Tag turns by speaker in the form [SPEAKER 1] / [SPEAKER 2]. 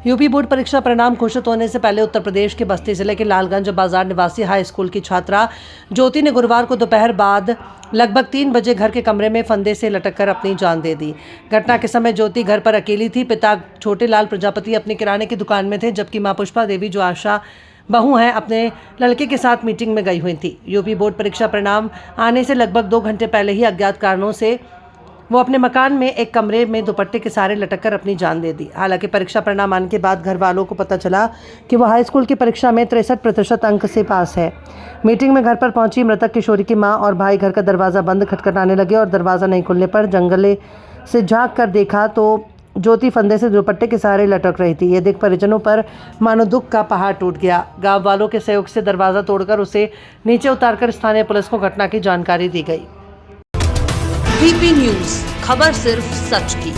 [SPEAKER 1] UP board परीक्षा परिणाम घोषित होने से पहले उत्तर प्रदेश के बस्ती जिले के लालगंज बाजार निवासी हाई स्कूल की छात्रा ज्योति ने गुरुवार को दोपहर बाद लगभग 3 बजे घर के कमरे में फंदे से लटककर अपनी जान दे दी। घटना के समय ज्योति घर पर अकेली थी। पिता छोटे लाल प्रजापति अपनी किराने की दुकान में थे, जबकि मां पुष्पा देवी, जो आशा बहू हैं, अपने लड़के के साथ मीटिंग में गई हुई थी। यूपी बोर्ड परीक्षा परिणाम आने से लगभग 2 घंटे पहले ही अज्ञात कारणों से वो अपने मकान में एक कमरे में दुपट्टे के सहारे लटककर अपनी जान दे दी। हालांकि परीक्षा परिणाम आने के बाद घर वालों को पता चला कि वो हाई स्कूल की परीक्षा में 63% अंक से पास है। मीटिंग में घर पर पहुंची मृतक किशोरी की मां और भाई घर का दरवाज़ा बंद खटखटाने लगे और दरवाज़ा नहीं खुलने पर जंगले से झाँक कर देखा तो ज्योति फंदे से दुपट्टे के सहारे लटक रही थी। ये देख परिजनों पर मानो दुख का पहाड़ टूट गया। गाँव वालों के सहयोग से दरवाज़ा तोड़कर उसे नीचे उतारकर स्थानीय पुलिस को घटना की जानकारी दी गई।
[SPEAKER 2] VP न्यूज, खबर सिर्फ सच की।